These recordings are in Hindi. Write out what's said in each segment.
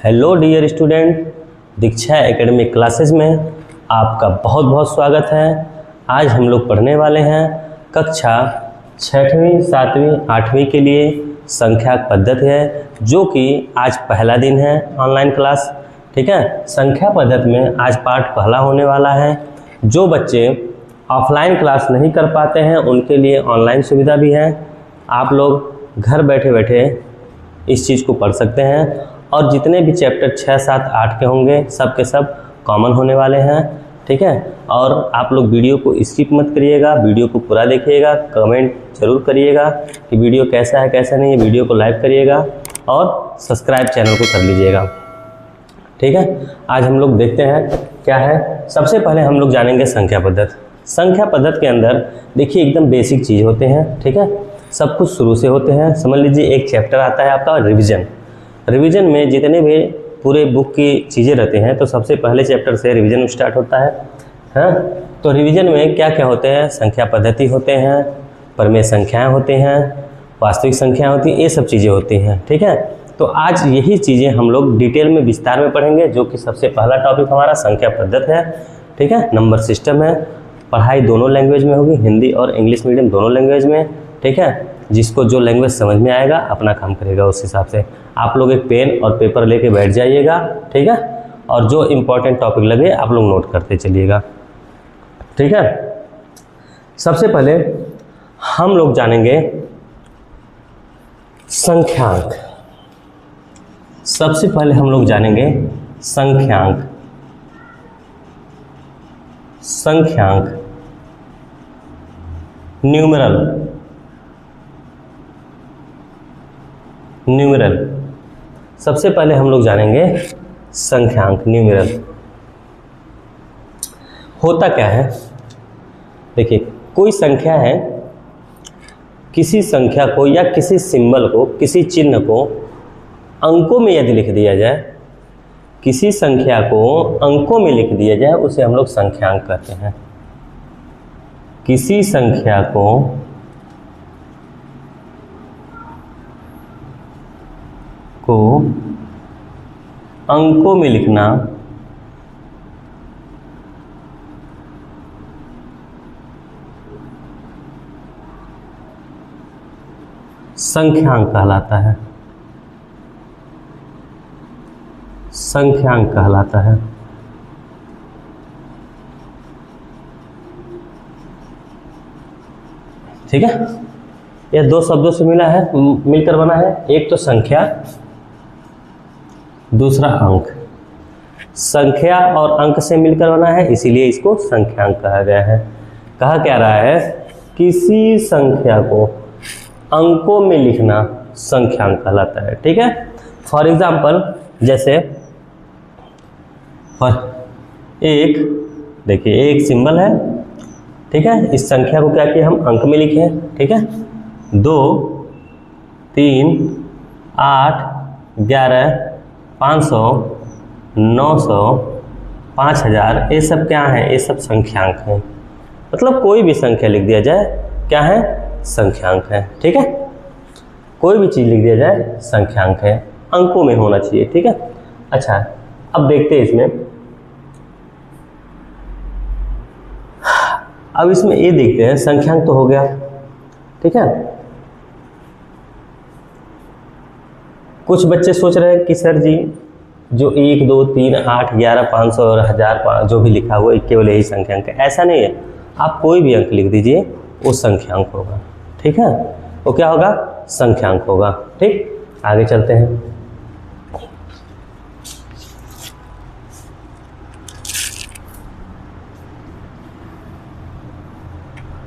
हेलो डियर स्टूडेंट, दीक्षा एकेडमिक क्लासेस में आपका बहुत बहुत स्वागत है। आज हम लोग पढ़ने वाले हैं कक्षा 6वीं 7वीं 8वीं के लिए संख्या पद्धति है, जो कि आज पहला दिन है ऑनलाइन क्लास। ठीक है, संख्या पद्धति में आज पाठ पहला होने वाला है। जो बच्चे ऑफलाइन क्लास नहीं कर पाते हैं उनके लिए ऑनलाइन सुविधा भी है। आप लोग घर बैठे बैठे इस चीज़ को पढ़ सकते हैं और जितने भी चैप्टर 6, 7, 8 के होंगे सब के सब कॉमन होने वाले हैं। ठीक है, और आप लोग वीडियो को स्किप मत करिएगा, वीडियो को पूरा देखिएगा, कमेंट जरूर करिएगा कि वीडियो कैसा है कैसा नहीं है। वीडियो को लाइक करिएगा और सब्सक्राइब चैनल को कर लीजिएगा। ठीक है, आज हम लोग देखते हैं क्या है। सबसे पहले हम लोग जानेंगे संख्या पद्धति। संख्या पद्धति के अंदर देखिए एकदम बेसिक चीज़ होते हैं। ठीक है, सब कुछ शुरू से होते हैं। समझ लीजिए एक चैप्टर आता है आपका रिवीजन। रिवीजन में जितने भी पूरे बुक की चीज़ें रहते हैं तो सबसे पहले चैप्टर से रिवीजन स्टार्ट होता है। हाँ, तो रिवीजन में क्या क्या होते हैं? संख्या पद्धति होते हैं, प्रमेय संख्याएं होते हैं, वास्तविक संख्याएं होती हैं, ये सब चीज़ें होती हैं। ठीक है, तो आज यही चीज़ें हम लोग डिटेल में विस्तार में पढ़ेंगे, जो कि सबसे पहला टॉपिक हमारा संख्या पद्धति है। ठीक है, नंबर सिस्टम है, पढ़ाई दोनों लैंग्वेज में होगी, हिंदी और इंग्लिश मीडियम दोनों लैंग्वेज में। ठीक है, जिसको जो लैंग्वेज समझ में आएगा अपना काम करेगा उस हिसाब से। आप लोग एक पेन और पेपर लेके बैठ जाइएगा। ठीक है, और जो इम्पोर्टेंट टॉपिक लगे आप लोग नोट करते चलिएगा। ठीक है, सबसे पहले हम लोग जानेंगे संख्यांक। सबसे पहले हम लोग जानेंगे संख्यांक। संख्यांक न्यूमेरल। न्यूमेरल सबसे पहले हम लोग जानेंगे संख्यांक न्यूमेरल। होता क्या है? देखिए, कोई संख्या है, किसी संख्या को या किसी सिंबल को, किसी चिन्ह को अंकों में यदि लिख दिया जाए, किसी संख्या को अंकों में लिख दिया जाए, उसे हम लोग संख्यांक कहते हैं। किसी संख्या को अंकों में लिखना संख्यांक कहलाता है। संख्यांक कहलाता है। ठीक है, यह दो शब्दों से मिलकर बना है। एक तो संख्या, दूसरा अंक। संख्या और अंक से मिलकर बना है, इसीलिए इसको संख्यांक कहा गया है। कहा क्या रहा है? किसी संख्या को अंकों में लिखना संख्यांक कहलाता है। ठीक है, फॉर एग्जाम्पल जैसे एक, देखिए एक सिंबल है। ठीक है, इस संख्या को क्या किया हम अंक में लिखे। ठीक है, 2, 3, 8, 11, 500, 900, 5000, ये सब क्या है? ये सब संख्यांक हैं। मतलब कोई भी संख्या लिख दिया जाए क्या है? संख्यांक है। ठीक है, कोई भी चीज़ लिख दिया जाए संख्यांक है, अंकों में होना चाहिए। ठीक है, अच्छा अब देखते हैं इसमें। अब इसमें ये देखते हैं, संख्यांक तो हो गया। ठीक है, कुछ बच्चे सोच रहे हैं कि सर जी जो 1, 2, 3, 8, 11, 500 और 1000 जो भी लिखा हुआ है केवल यही संख्यांक है। ऐसा नहीं है, आप कोई भी अंक लिख दीजिए वो संख्यांक होगा। ठीक है, वो क्या होगा? संख्यांक होगा। ठीक, आगे चलते हैं।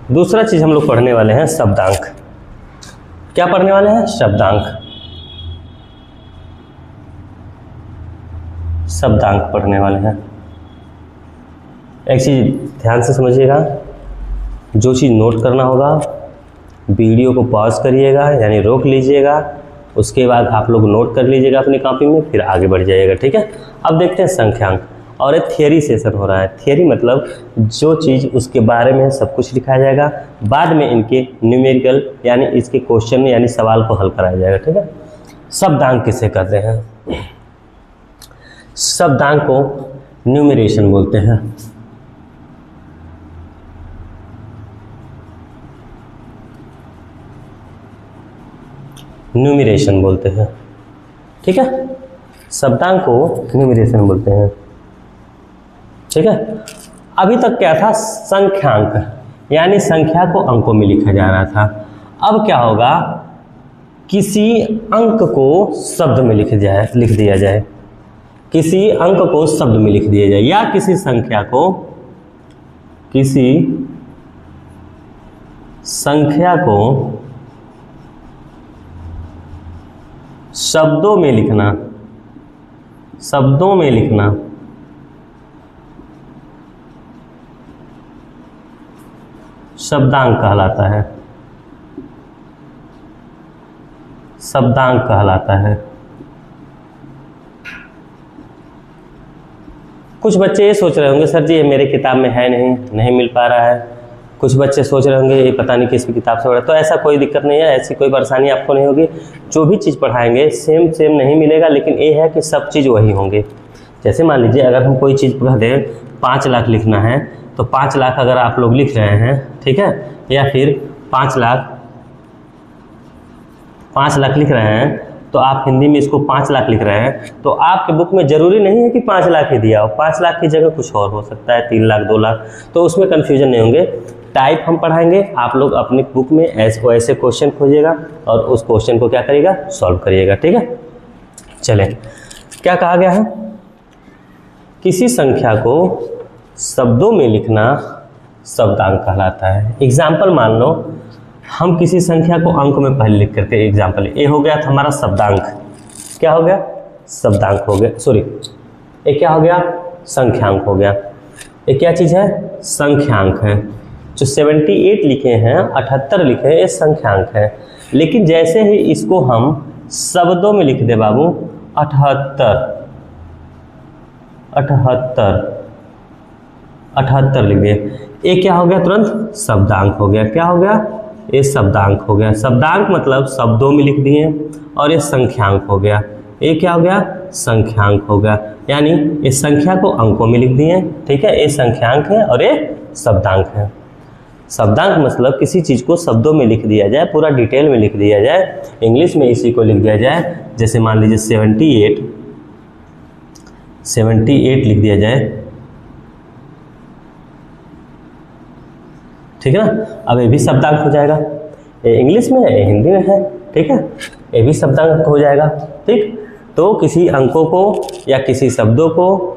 दूसरा चीज हम लोग पढ़ने वाले हैं शब्दांक। क्या पढ़ने वाले हैं? शब्दांक। शब्दांक पढ़ने वाले हैं। एक चीज ध्यान से समझिएगा, जो चीज़ नोट करना होगा वीडियो को पॉज करिएगा, यानी रोक लीजिएगा, उसके बाद आप लोग नोट कर लीजिएगा अपनी कॉपी में, फिर आगे बढ़ जाइएगा। ठीक है, अब देखते हैं संख्यांक। और एक थियरी सेशन हो रहा है। थियरी मतलब जो चीज़ उसके बारे में सब कुछ लिखा जाएगा, बाद में इनके न्यूमेरिकल यानी इसके क्वेश्चन यानी सवाल को हल कराया जाएगा। ठीक है, शब्दांक किसे कहते हैं? शब्दांक को न्यूमरेशन बोलते हैं। न्यूमरेशन बोलते हैं, ठीक है, शब्दांक को न्यूमरेशन बोलते हैं, ठीक है। अभी तक क्या था, संख्यांक, यानी संख्या को अंकों में लिखा जा रहा था। अब क्या होगा, किसी अंक को शब्द में लिख दिया जाए, किसी अंक को शब्द में लिख दिया जाए, या किसी संख्या को शब्दों में लिखना, शब्दांक कहलाता है, शब्दांक कहलाता है। कुछ बच्चे ये सोच रहे होंगे, सर जी ये मेरे किताब में है नहीं मिल पा रहा है। कुछ बच्चे सोच रहे होंगे ये पता नहीं किसकी किताब से पढ़ा। तो ऐसा कोई दिक्कत नहीं है, ऐसी कोई परेशानी आपको नहीं होगी। जो भी चीज़ पढ़ाएंगे सेम नहीं मिलेगा, लेकिन ये है कि सब चीज़ वही होंगे। जैसे मान लीजिए अगर हम कोई चीज़ कह दें 5 लाख लिखना है, तो 5 लाख अगर आप लोग लिख रहे हैं, ठीक है, या फिर 5 लाख लिख रहे हैं, तो आप हिंदी में इसको 5 लाख लिख रहे हैं, तो आपके बुक में ज़रूरी नहीं है कि 5 लाख ही दिया हो। 5 लाख की जगह कुछ और हो सकता है, 3 लाख, 2 लाख, तो उसमें कन्फ्यूजन नहीं होंगे। टाइप हम पढ़ाएंगे, आप लोग अपनी बुक में ऐसे क्वेश्चन खोजिएगा और उस क्वेश्चन को क्या करिएगा, सॉल्व करिएगा, ठीक है। चलें, क्या कहा गया है, किसी संख्या को शब्दों में लिखना शब्दांक कहलाता है। एग्जाम्पल मान लो, हम किसी संख्या को अंक में पहले लिख करके, एग्जाम्पल ए हो गया था हमारा शब्दांक, क्या हो गया, शब्दांक हो गया, सॉरी ये क्या हो गया, संख्यांक हो गया। ये क्या चीज़ है, संख्यांक है। जो 78 लिखे हैं, 78 लिखे हैं, ये संख्यांक है। लेकिन जैसे ही इसको हम शब्दों में लिख दे बाबू, 78 लिख दिए, ये क्या हो गया, तुरंत शब्दांक हो गया। क्या हो गया, ये शब्दांक हो गया। शब्दांक मतलब शब्दों में लिख दिए, और ये संख्यांक हो गया। ये क्या हो गया, संख्यांक हो गया, यानी इस संख्या को अंकों में लिख दिए, ठीक है। ये संख्यांक है और ये शब्दांक है। शब्दांक मतलब किसी चीज़ को शब्दों में लिख दिया जाए, पूरा डिटेल में लिख दिया जाए। इंग्लिश में इसी को लिख दिया जाए, जैसे मान लीजिए 78 लिख दिया जाए, ठीक है ना। अब ये भी शब्दांक हो जाएगा, ये इंग्लिश में है, ये हिंदी में है, ठीक है, ये भी शब्दांक हो जाएगा, ठीक। तो किसी अंकों को या किसी शब्दों को,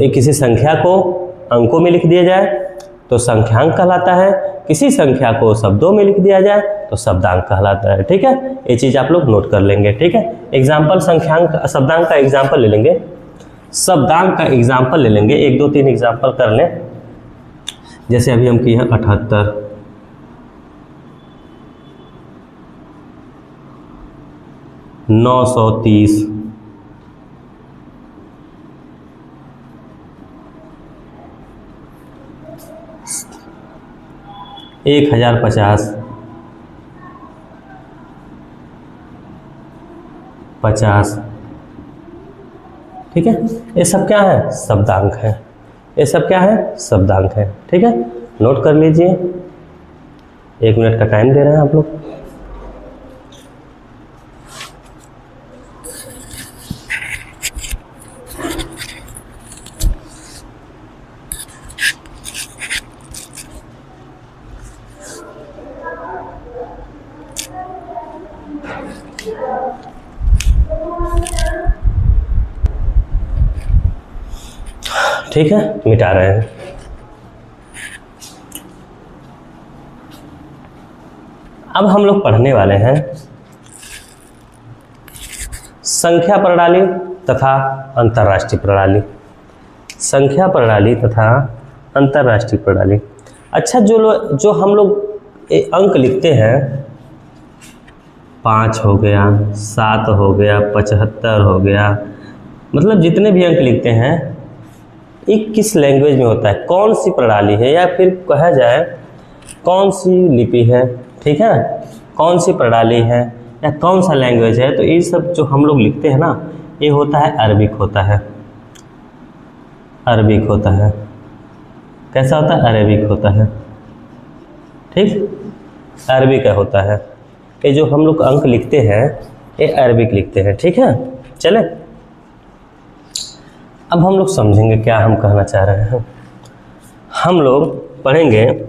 किसी संख्या को अंकों में लिख दिया जाए तो संख्यांक कहलाता है, किसी संख्या को शब्दों में लिख दिया जाए तो शब्दांक कहलाता है, ठीक है। ये चीज़ आप लोग नोट कर लेंगे, ठीक है। एग्जाम्पल शब्दांक का एग्जाम्पल ले लेंगे, शब्दांक का एग्जाम्पल ले लेंगे, 1 2 3 एग्जाम्पल कर लें। जैसे अभी हम किए हैं 78, 930, 1050, 50, ठीक है। ये सब क्या है, शब्दांक है। ये सब क्या है, शब्दांक है, ठीक है। नोट कर लीजिए, 1 मिनट का टाइम दे रहे हैं आप लोग। ठीक है, मिटा रहे हैं। अब हम लोग पढ़ने वाले हैं संख्या प्रणाली तथा अंतर्राष्ट्रीय प्रणाली। संख्या प्रणाली तथा अंतर्राष्ट्रीय प्रणाली। अच्छा, जो हम लोग अंक लिखते हैं, 5 हो गया, 7 हो गया, 75 हो गया, मतलब जितने भी अंक लिखते हैं, ये किस लैंग्वेज में होता है, कौन सी प्रणाली है, या फिर कहा जाए कौन सी लिपि है, ठीक है, कौन सी प्रणाली है या कौन सा लैंग्वेज है। तो ये सब जो हम लोग लिखते हैं ना, ये होता है अरबिक होता है, अरबिक होता है। कैसा होता है? अरबिक होता है, ठीक, अरबिक का होता है। ये जो हम लोग अंक लिखते हैं ये अरबिक लिखते हैं, ठीक है। चले अब हम लोग समझेंगे क्या हम कहना चाह रहे हैं। हम लोग पढ़ेंगे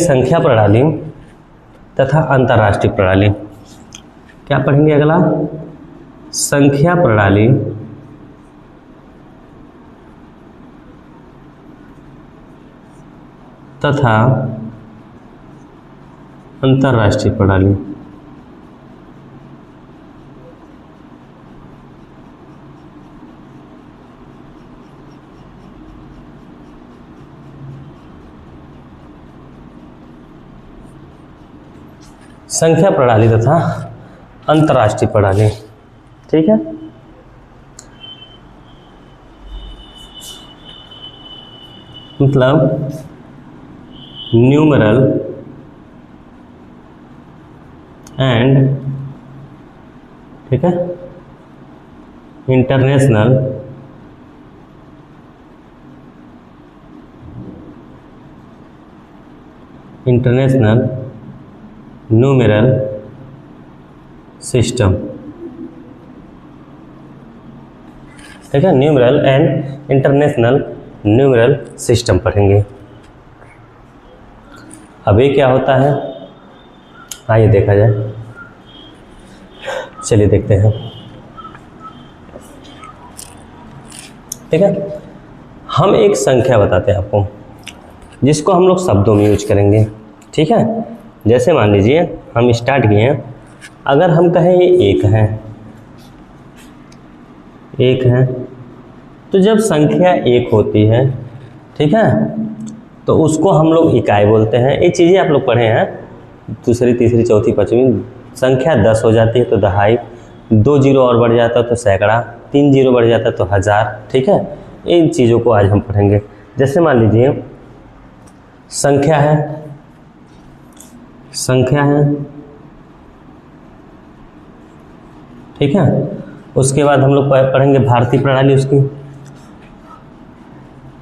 संख्या प्रणाली तथा अंतर्राष्ट्रीय प्रणाली। क्या पढ़ेंगे अगला? संख्या प्रणाली तथा अंतर्राष्ट्रीय प्रणाली। संख्या प्रणाली तथा अंतर्राष्ट्रीय प्रणाली, ठीक है। मतलब न्यूमरल एंड, ठीक है, इंटरनेशनल न्यूमरल सिस्टम, ठीक है। Numeral and international numeral system पढ़ेंगे। अब ये क्या होता है, आइए देखा जाए। चलिए देखते हैं, ठीक है। हम एक संख्या बताते हैं आपको जिसको हम लोग शब्दों में यूज करेंगे, ठीक है। जैसे मान लीजिए हम स्टार्ट किए हैं, अगर हम कहें ये एक है, तो जब संख्या एक होती है, ठीक है, तो उसको हम लोग इकाई बोलते हैं। ये चीज़ें आप लोग पढ़े हैं, दूसरी तीसरी चौथी पाँचवीं। संख्या 10 हो जाती है तो दहाई, 2 जीरो और बढ़ जाता है तो सैकड़ा, 3 जीरो बढ़ जाता है तो हज़ार, ठीक है। इन चीज़ों को आज हम पढ़ेंगे। जैसे मान लीजिए संख्या है, ठीक है। उसके बाद हम लोग पढ़ेंगे भारतीय प्रणाली, उसकी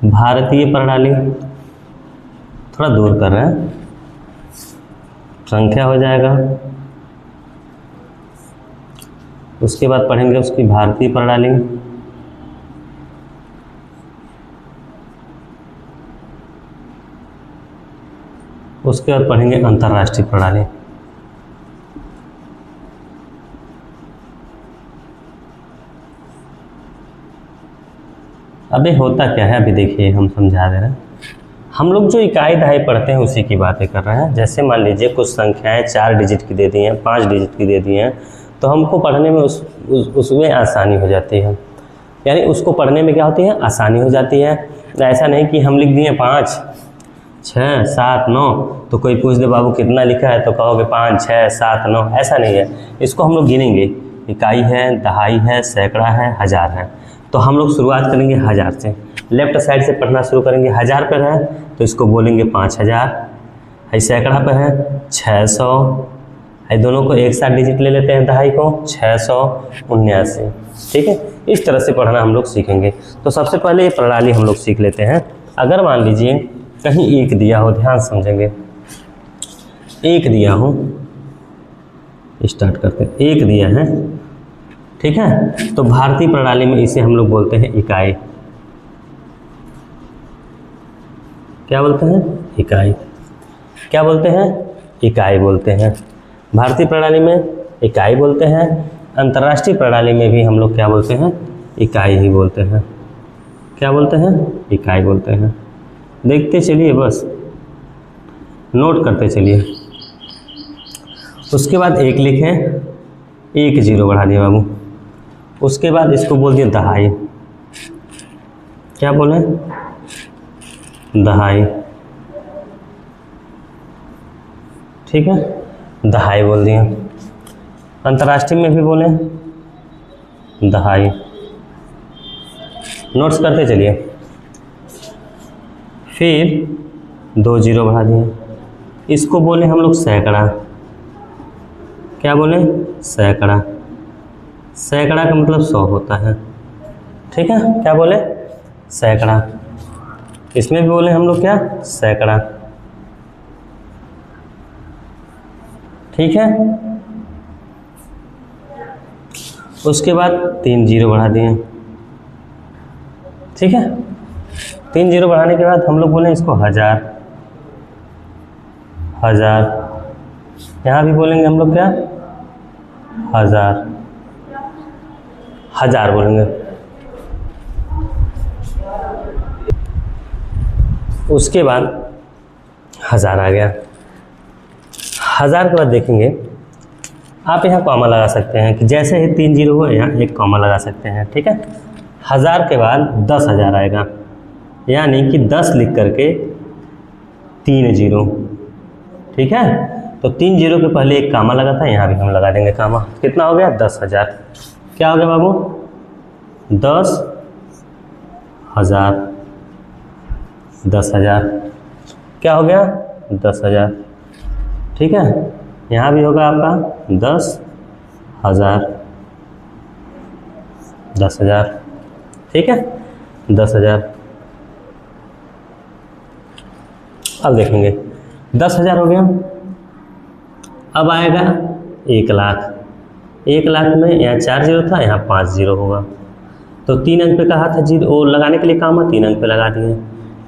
भारतीय प्रणाली, थोड़ा दूर कर रहे हैं, संख्या हो जाएगा। उसके बाद पढ़ेंगे उसकी भारतीय प्रणाली, उसके बाद पढ़ेंगे अंतर्राष्ट्रीय प्रणाली। अभी होता क्या है, अभी देखिए हम समझा दे रहे हैं। हम लोग जो इकाई दहाई पढ़ते हैं उसी की बातें कर रहे हैं। जैसे मान लीजिए कुछ संख्याएं 4 डिजिट की दे दी हैं, 5 डिजिट की दे दी हैं, तो हमको पढ़ने में उसमें आसानी हो जाती है। यानी उसको पढ़ने में क्या होती है, आसानी हो जाती है। ऐसा नहीं कि हम लिख दिए 5, 6, 7, 9, तो कोई पूछ दे बाबू कितना लिखा है, तो कहोगे 5, 6, 7, 9, ऐसा नहीं है। इसको हम लोग गिनेंगे, इकाई है, दहाई है, सैकड़ा है, हज़ार है। तो हम लोग शुरुआत करेंगे 1000 से, लेफ्ट साइड से पढ़ना शुरू करेंगे। 1000 पर है तो इसको बोलेंगे 5000, है सैकड़ा पर है 600, है दोनों को एक साथ डिजिट ले लेते हैं, दहाई को 679, ठीक है। इस तरह से पढ़ना हम लोग सीखेंगे। तो सबसे पहले ये प्रणाली हम लोग सीख लेते हैं। अगर मान लीजिए कहीं एक दिया हो, ध्यान समझेंगे, एक दिया हो, स्टार्ट करते हैं, एक दिया है, ठीक है। तो भारतीय प्रणाली में इसे हम लोग बोलते हैं इकाई। क्या बोलते हैं? इकाई। क्या बोलते हैं? इकाई बोलते हैं। भारतीय प्रणाली में इकाई बोलते हैं, अंतर्राष्ट्रीय प्रणाली में भी हम लोग क्या बोलते हैं? इकाई ही बोलते हैं। क्या बोलते हैं? इकाई बोलते हैं। देखते चलिए, बस नोट करते चलिए। उसके बाद एक लिखें, 1 जीरो बढ़ा दिया बाबू। उसके बाद इसको बोल दिए दहाई। क्या बोले? दहाई, ठीक है, दहाई बोल दिए। अंतर्राष्ट्रीय में भी बोले दहाई। नोट्स करते चलिए। फिर 2 जीरो बढ़ा दिए, इसको बोले हम लोग सैकड़ा। क्या बोले? सैकड़ा। सैकड़ा का मतलब 100 होता है, ठीक है। क्या बोले? सैकड़ा। इसमें भी बोले हम लोग क्या? सैकड़ा, ठीक है। उसके बाद 3 जीरो बढ़ा दिए, ठीक है। 3 जीरो बढ़ाने के बाद हम लोग बोले इसको हजार। हजार, यहाँ भी बोलेंगे हम लोग क्या? हजार। हजार बोलेंगे। उसके बाद हजार आ गया। हजार के बाद देखेंगे, आप यहाँ कॉमा लगा सकते हैं कि जैसे ही 3 जीरो हो यहाँ एक कॉमा लगा सकते हैं, ठीक है। हजार के बाद 10,000 आएगा, यानी कि 10 लिख करके 3 जीरो, ठीक है। तो 3 जीरो के पहले एक कामा लगा था, यहाँ भी हम लगा देंगे कामा। कितना हो गया? 10,000। क्या हो गया बाबू? 10,000। 10,000 क्या हो गया? 10,000, ठीक है। यहाँ भी होगा आपका 10,000। 10,000, ठीक है। 10,000। अब देखेंगे 10,000 हो गया। अब आएगा 1 लाख। 1 लाख में यहाँ 4 जीरो था, यहाँ 5 जीरो होगा, तो 3 अंक पे कहा था जीरो वो लगाने के लिए काम है, 3 अंक पे लगा दिए।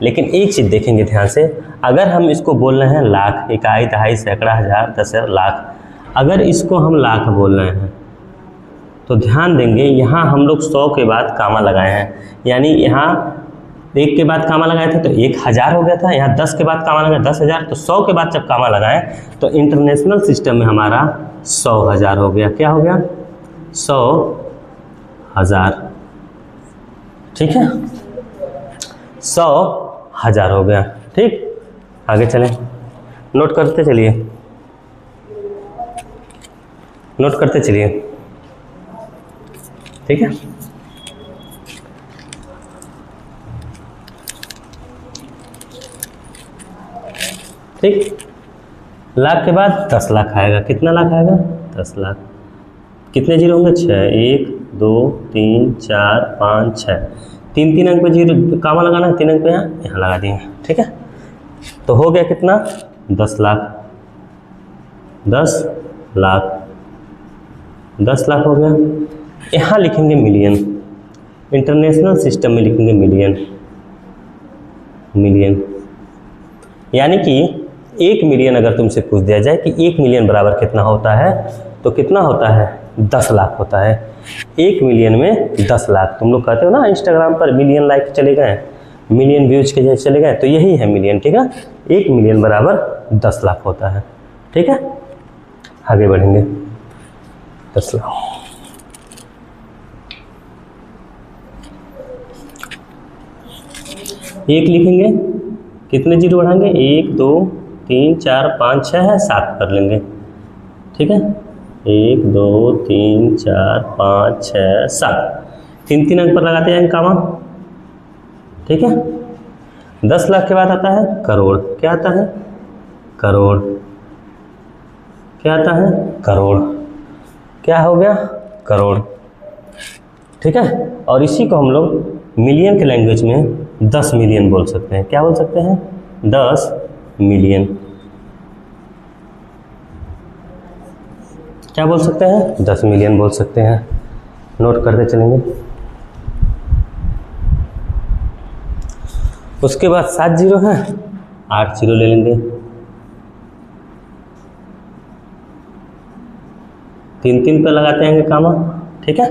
लेकिन एक चीज़ देखेंगे ध्यान से, अगर हम इसको बोल रहे हैं लाख, इकाई, दहाई, सैकड़ा, हजार, 10,000, लाख, अगर इसको हम लाख बोल रहे हैं तो ध्यान देंगे यहाँ हम लोग 100 के बाद कामा लगाए हैं, यानी यहाँ 1 के बाद कामा लगाए थे तो 1,000 हो गया था, यहाँ 10 के बाद कामा लगाए 10,000, तो 100 के बाद जब कामा लगाए तो इंटरनेशनल सिस्टम में हमारा 100,000 हो गया। क्या हो गया? 100,000, ठीक है। 100,000 हो गया, ठीक। आगे चलें, नोट करते चलिए, नोट करते चलिए, ठीक है। ठीक, लाख के बाद 10 लाख आएगा। कितना लाख आएगा? 10 लाख। कितने जीरो होंगे? 6। 1 2 3 4 5 6, 3 अंक पे जीरो कामा लगाना है, 3 अंक पे यहाँ लगा दिए, ठीक है। तो हो गया कितना? 10 लाख। 10 लाख, 10 लाख हो गया। यहाँ लिखेंगे मिलियन, इंटरनेशनल सिस्टम में लिखेंगे मिलियन। मिलियन, यानी कि 1 मिलियन अगर तुमसे पूछ दिया जाए कि 1 मिलियन बराबर कितना होता है, तो कितना होता है? 10 लाख होता है। 1 मिलियन में 10 लाख। तुम लोग कहते हो ना इंस्टाग्राम पर मिलियन लाइक चले गए, मिलियन व्यूज के जैसे चले गए, तो यही है मिलियन, ठीक है। 1 मिलियन बराबर 10 लाख होता है, ठीक है। आगे बढ़ेंगे। 10 लाख, एक लिखेंगे, कितने जीरो बढ़ाएंगे? 1 2 3 4 5 6 है, 7 कर लेंगे, ठीक है। 1 2 3 4 5 6 7, 3 अंक पर लगाते जाएंगे कामा, ठीक है। 10 लाख के बाद आता है करोड़। क्या आता है? करोड़। क्या आता है? करोड़। क्या हो गया? करोड़, ठीक है। और इसी को हम लोग मिलियन के लैंग्वेज में 10 मिलियन बोल सकते हैं। क्या बोल सकते हैं? 10 मिलियन। क्या बोल सकते हैं? 10 मिलियन बोल सकते हैं। नोट करते चलेंगे। उसके बाद 7 जीरो हैं, 8 जीरो ले लेंगे, 3 पे लगाते हैं कामा, ठीक है।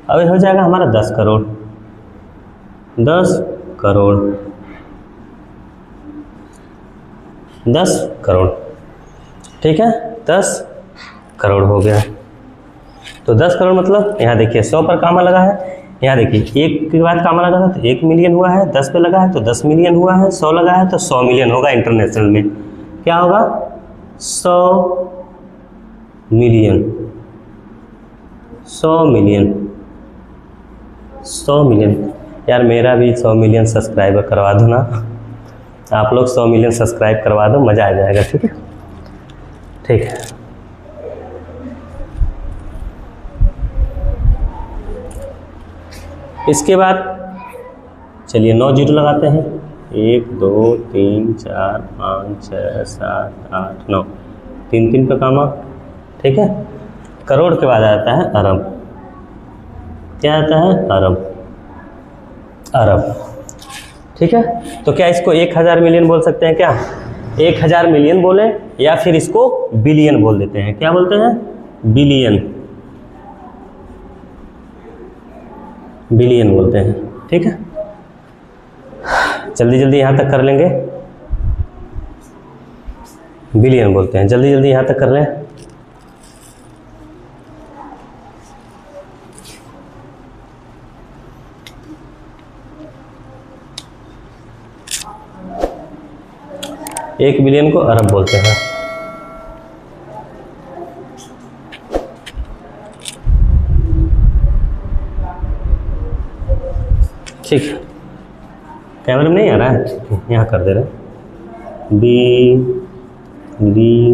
अब हो जाएगा हमारा 10 करोड़। 10 करोड़, 10 करोड़, ठीक है। 10 करोड़ हो गया। तो 10 करोड़ मतलब यहाँ देखिए 100 पर कामा लगा है, यहाँ देखिए 1 के बाद कामा लगा था तो 1 मिलियन हुआ है, 10 पे लगा है तो 10 मिलियन हुआ है, 100 लगा है तो 100 मिलियन होगा। इंटरनेशनल में क्या होगा? 100 मिलियन, 100 मिलियन। 100 मिलियन यार, मेरा भी 100 मिलियन सब्सक्राइबर करवा दो ना। आप लोग 100 मिलियन सब्सक्राइब करवा दो, मज़ा आ जाएगा। ठीक है, ठीक है। इसके बाद चलिए 9 जीरो लगाते हैं। 1 2 3 4 5 6 7 8 9, 3 3 पे कामा। ठीक है, करोड़ के बाद आता है अरब। क्या आता है? अरब। अरब। ठीक है, तो क्या इसको 1000 मिलियन बोल सकते हैं? क्या 1000 मिलियन बोलें, या फिर इसको बिलियन बोल देते हैं? क्या बोलते हैं? बिलियन। बिलियन बोलते हैं। ठीक है, जल्दी जल्दी यहाँ तक कर लेंगे। बिलियन बोलते हैं, जल्दी जल्दी यहाँ तक कर लें। एक बिलियन को अरब बोलते हैं। ठीक है, कैमरे में नहीं आ रहा है, यहाँ कर दे रहे। B D